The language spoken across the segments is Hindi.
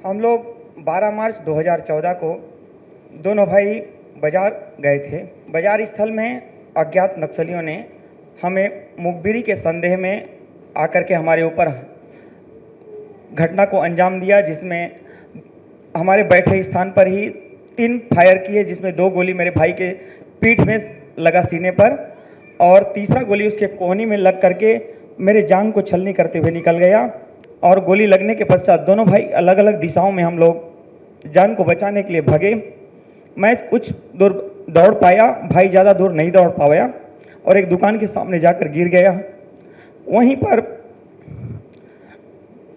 हम लोग 12 मार्च 2014 को दोनों भाई बाजार गए थे। बाजार स्थल में अज्ञात नक्सलियों ने हमें मुखबिरी के संदेह में आकर के हमारे ऊपर घटना को अंजाम दिया, जिसमें हमारे बैठे स्थान पर ही 3 फायर किए, जिसमें 2 गोली मेरे भाई के पीठ में लगा सीने पर और तीसरा गोली उसके कोहनी में लग करके मेरे जांघ को छलनी करते हुए निकल गया। और गोली लगने के पश्चात दोनों भाई अलग अलग दिशाओं में हम लोग जान को बचाने के लिए भागे। मैं कुछ दूर दौड़ पाया, भाई ज़्यादा दूर नहीं दौड़ पाया और एक दुकान के सामने जाकर गिर गया। वहीं पर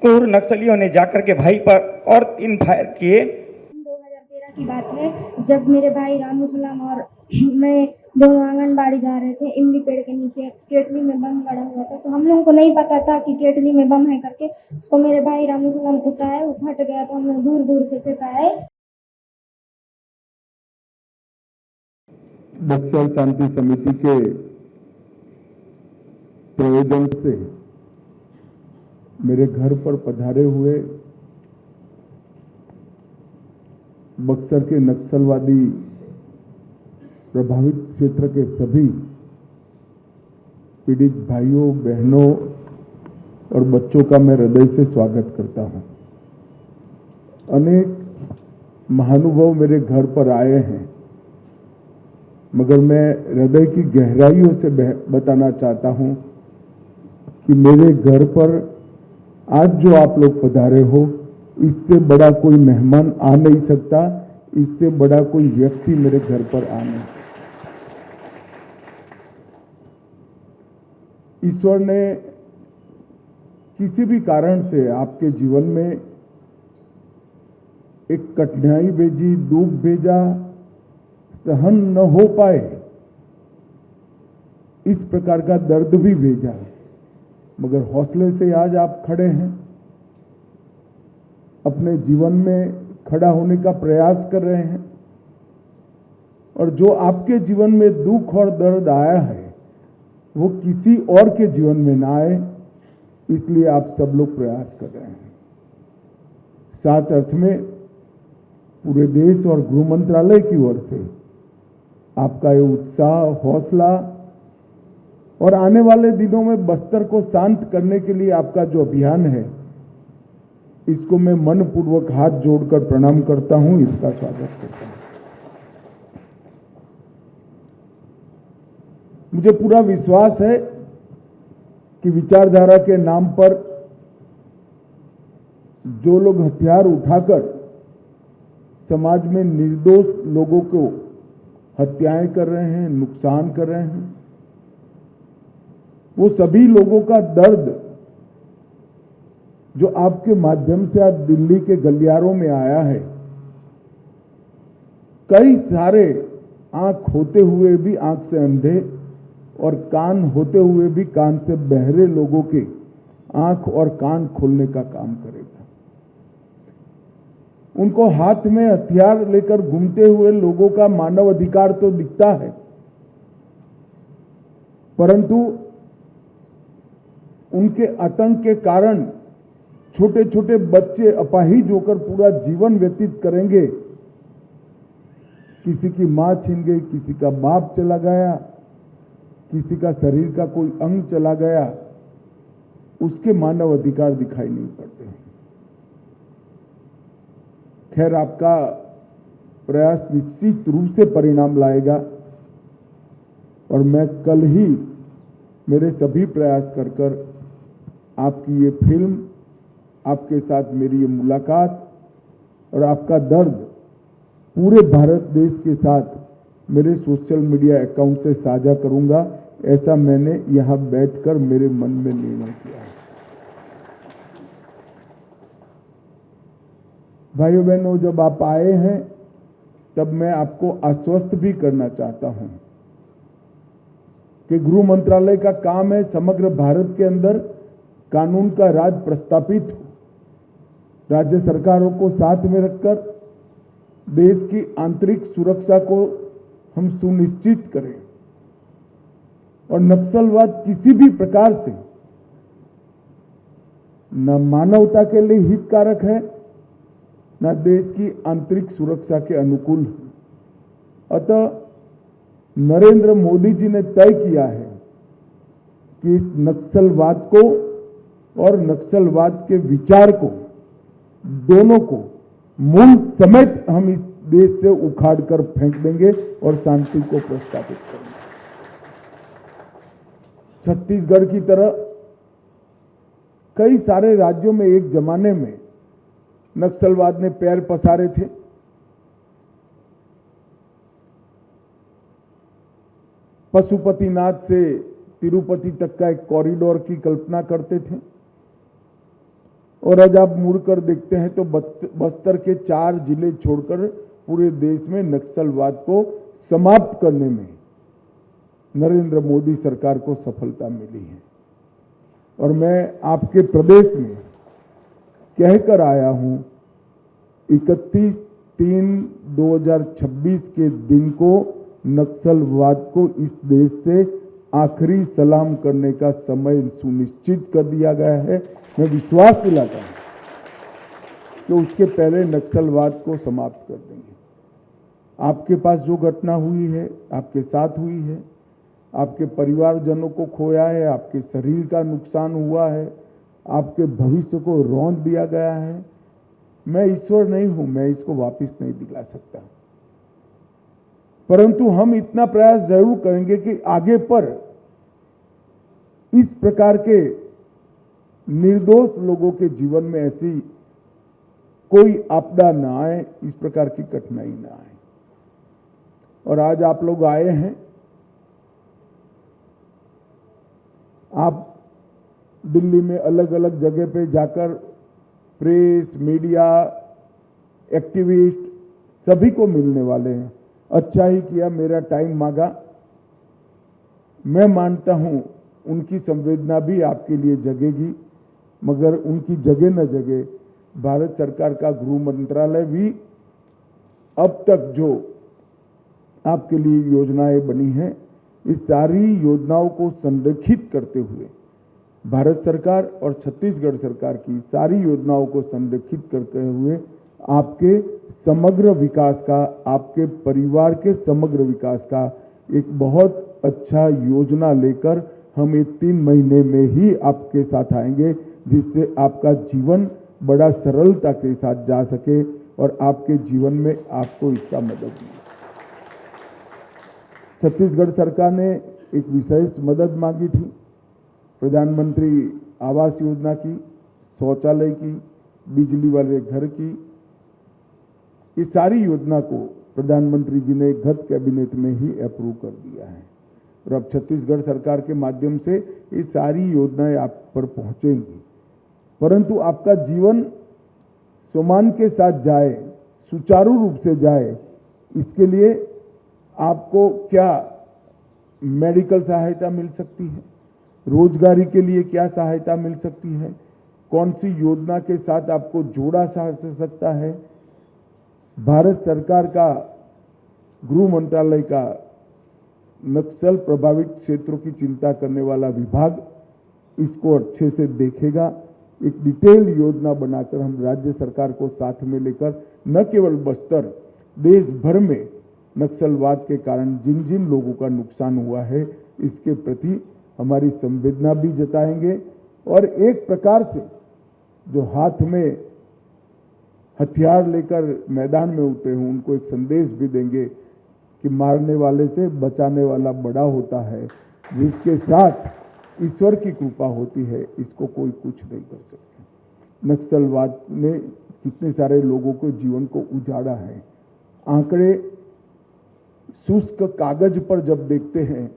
क्रूर नक्सलियों ने जाकर के भाई पर और 3 फायर किए। 2013 की बात है, जब मेरे भाई रामू सलाम और मैं दोनों आंगनबाड़ी जा रहे थे। इमली पेड़ के नीचे केटली में बम गड़ा हुआ था, तो हम लोगों को नहीं पता था कि केटली में बम है करके। उसको मेरे भाई रामू सलाम उठाए, वो फट गया तो हम लोग दूर दूर से फेंकाए। बक्सर शांति समिति के प्रयोजन से मेरे घर पर पधारे हुए बक्सर के नक्सलवादी प्रभावित क्षेत्र के सभी पीड़ित भाइयों, बहनों और बच्चों का मैं हृदय से स्वागत करता हूं। अनेक महानुभाव मेरे घर पर आए हैं, मगर मैं हृदय की गहराइयों से बताना चाहता हूं कि मेरे घर पर आज जो आप लोग पधारे हो, इससे बड़ा कोई मेहमान आ नहीं सकता, इससे बड़ा कोई व्यक्ति मेरे घर पर आ नहीं। ईश्वर ने किसी भी कारण से आपके जीवन में एक कठिनाई भेजी, दुख भेजा, सहन न हो पाए इस प्रकार का दर्द भी भेजा, मगर हौसले से आज आप खड़े हैं, अपने जीवन में खड़ा होने का प्रयास कर रहे हैं। और जो आपके जीवन में दुख और दर्द आया है वो किसी और के जीवन में ना आए, इसलिए आप सब लोग प्रयास कर रहे हैं। साथ अर्थ में पूरे देश और गृह मंत्रालय की ओर से आपका ये उत्साह, हौसला और आने वाले दिनों में बस्तर को शांत करने के लिए आपका जो अभियान है, इसको मैं मनपूर्वक हाथ जोड़कर प्रणाम करता हूं, इसका स्वागत करता हूं। मुझे पूरा विश्वास है कि विचारधारा के नाम पर जो लोग हथियार उठाकर समाज में निर्दोष लोगों को हत्याएं कर रहे हैं, नुकसान कर रहे हैं, वो सभी लोगों का दर्द जो आपके माध्यम से आज दिल्ली के गलियारों में आया है, कई सारे आंख होते हुए भी आंख से अंधे और कान होते हुए भी कान से बहरे लोगों के आंख और कान खोलने का काम करेगा। उनको हाथ में हथियार लेकर घूमते हुए लोगों का मानव अधिकार तो दिखता है, परंतु उनके आतंक के कारण छोटे छोटे बच्चे अपाहिज होकर पूरा जीवन व्यतीत करेंगे। किसी की मां छिन गई, किसी का बाप चला गया, किसी का शरीर का कोई अंग चला गया, उसके मानव अधिकार दिखाई नहीं पड़ते। खैर, आपका प्रयास निश्चित रूप से परिणाम लाएगा और मैं कल ही मेरे सभी प्रयास कर आपकी ये फिल्म, आपके साथ मेरी ये मुलाकात और आपका दर्द पूरे भारत देश के साथ मेरे सोशल मीडिया अकाउंट से साझा करूंगा। ऐसा मैंने यहां बैठकर मेरे मन में निर्णय किया है। भाइयों बहनों, जब आप आए हैं तब मैं आपको आश्वस्त भी करना चाहता हूं कि गृह मंत्रालय का काम है समग्र भारत के अंदर कानून का राज प्रस्थापित हो, राज्य सरकारों को साथ में रखकर देश की आंतरिक सुरक्षा को हम सुनिश्चित करें और नक्सलवाद किसी भी प्रकार से न मानवता के लिए हितकारक है न देश की आंतरिक सुरक्षा के अनुकूल है। अतः नरेंद्र मोदी जी ने तय किया है कि इस नक्सलवाद को और नक्सलवाद के विचार को, दोनों को मूल समेत हम इस देश से उखाड़कर फेंक देंगे और शांति को प्रस्तावित करेंगे। छत्तीसगढ़ की तरह कई सारे राज्यों में एक जमाने में नक्सलवाद ने पैर पसारे थे। पशुपतिनाथ से तिरुपति तक का एक कॉरिडोर की कल्पना करते थे और आज आप मुड़कर देखते हैं तो बस्तर के 4 जिले छोड़कर पूरे देश में नक्सलवाद को समाप्त करने में नरेंद्र मोदी सरकार को सफलता मिली है। और मैं आपके प्रदेश में कहकर आया हूं 31/3/2026 के दिन को नक्सलवाद को इस देश से आखिरी सलाम करने का समय सुनिश्चित कर दिया गया है। मैं विश्वास दिलाता हूं कि उसके पहले नक्सलवाद को समाप्त कर देंगे। आपके पास जो घटना हुई है, आपके साथ हुई है, आपके परिवारजनों को खोया है, आपके शरीर का नुकसान हुआ है, आपके भविष्य को रौंद दिया गया है। मैं ईश्वर नहीं हूं, मैं इसको वापस नहीं दिला सकता, परंतु हम इतना प्रयास जरूर करेंगे कि आगे पर इस प्रकार के निर्दोष लोगों के जीवन में ऐसी कोई आपदा न आए, इस प्रकार की कठिनाई न आए। और आज आप लोग आए हैं, आप दिल्ली में अलग अलग जगह पे जाकर प्रेस, मीडिया, एक्टिविस्ट सभी को मिलने वाले हैं। अच्छा ही किया, मेरा टाइम मांगा। मैं मानता हूं उनकी संवेदना भी आपके लिए जगेगी, मगर उनकी जगह न जगे, भारत सरकार का गृह मंत्रालय भी अब तक जो आपके लिए योजनाएं बनी हैं, इस सारी योजनाओं को संरेखित करते हुए भारत सरकार और छत्तीसगढ़ सरकार की सारी योजनाओं को संरेखित करते हुए आपके समग्र विकास का, आपके परिवार के समग्र विकास का एक बहुत अच्छा योजना लेकर हम ये 3 महीने में ही आपके साथ आएंगे, जिससे आपका जीवन बड़ा सरलता के साथ जा सके और आपके जीवन में आपको इसका मदद मिले। छत्तीसगढ़ सरकार ने एक विशेष मदद मांगी थी, प्रधानमंत्री आवास योजना की, शौचालय की, बिजली वाले घर की। इस सारी योजना को प्रधानमंत्री जी ने गत कैबिनेट में ही अप्रूव कर दिया है और अब छत्तीसगढ़ सरकार के माध्यम से ये सारी योजनाएं आप पर पहुंचेंगी। परंतु आपका जीवन सम्मान के साथ जाए, सुचारू रूप से जाए, इसके लिए आपको क्या मेडिकल सहायता मिल सकती है, रोजगारी के लिए क्या सहायता मिल सकती है, कौन सी योजना के साथ आपको जोड़ा जा सकता है। भारत सरकार का गृह मंत्रालय का नक्सल प्रभावित क्षेत्रों की चिंता करने वाला विभाग इसको अच्छे से देखेगा। एक डिटेल योजना बनाकर हम राज्य सरकार को साथ में लेकर न केवल बस्तर, देश भर में नक्सलवाद के कारण जिन जिन लोगों का नुकसान हुआ है, इसके प्रति हमारी संवेदना भी जताएंगे और एक प्रकार से जो हाथ में हथियार लेकर मैदान में उतरे हों, उनको एक संदेश भी देंगे कि मारने वाले से बचाने वाला बड़ा होता है, जिसके साथ ईश्वर की कृपा होती है, इसको कोई कुछ नहीं कर सकता। नक्सलवाद ने कितने सारे लोगों के जीवन को उजाड़ा है। आंकड़े शुष्क कागज पर जब देखते हैं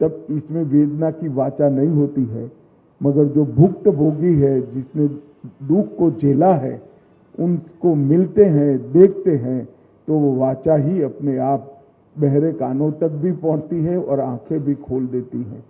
तब इसमें वेदना की वाचा नहीं होती है, मगर जो भुक्तभोगी है, जिसने दुख को झेला है, उनको मिलते हैं, देखते हैं, तो वो वाचा ही अपने आप बहरे कानों तक भी पहुंचती है और आंखें भी खोल देती हैं।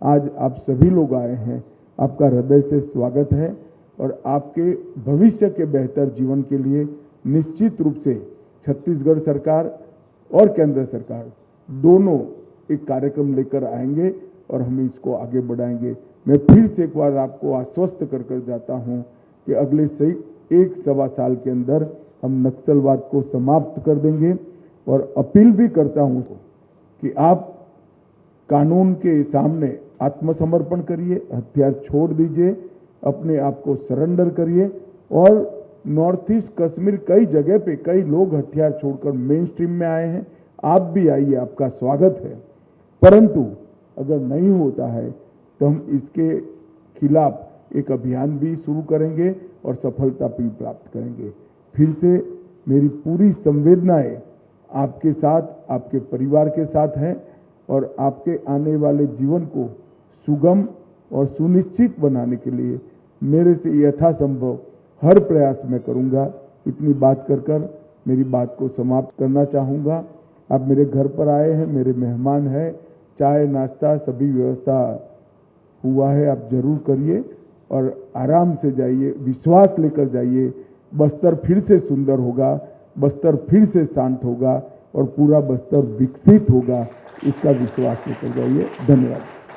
आज आप सभी लोग आए हैं, आपका हृदय से स्वागत है और आपके भविष्य के बेहतर जीवन के लिए निश्चित रूप से छत्तीसगढ़ सरकार और केंद्र सरकार दोनों एक कार्यक्रम लेकर आएंगे और हम इसको आगे बढ़ाएंगे। मैं फिर से एक बार आपको आश्वस्त कर जाता हूं कि अगले एक सवा साल के अंदर हम नक्सलवाद को समाप्त कर देंगे। और अपील भी करता हूं कि आप कानून के सामने आत्मसमर्पण करिए, हथियार छोड़ दीजिए, अपने आप को सरेंडर करिए। और नॉर्थ ईस्ट कश्मीर कई जगह पे कई लोग हथियार छोड़कर मेन स्ट्रीम में आए हैं, आप भी आइए, आपका स्वागत है। परंतु अगर नहीं होता है तो हम इसके खिलाफ एक अभियान भी शुरू करेंगे और सफलता भी प्राप्त करेंगे। फिर से मेरी पूरी संवेदनाएं आपके साथ, आपके परिवार के साथ हैं और आपके आने वाले जीवन को सुगम और सुनिश्चित बनाने के लिए मेरे से यथासंभव हर प्रयास मैं करूंगा। इतनी बात कर मेरी बात को समाप्त करना चाहूँगा। आप मेरे घर पर आए हैं, मेरे मेहमान हैं, चाय नाश्ता सभी व्यवस्था हुआ है, आप जरूर करिए और आराम से जाइए, विश्वास लेकर जाइए। बस्तर फिर से सुंदर होगा, बस्तर फिर से शांत होगा और पूरा बस्तर विकसित होगा, इसका विश्वास लेकर जाइए। धन्यवाद।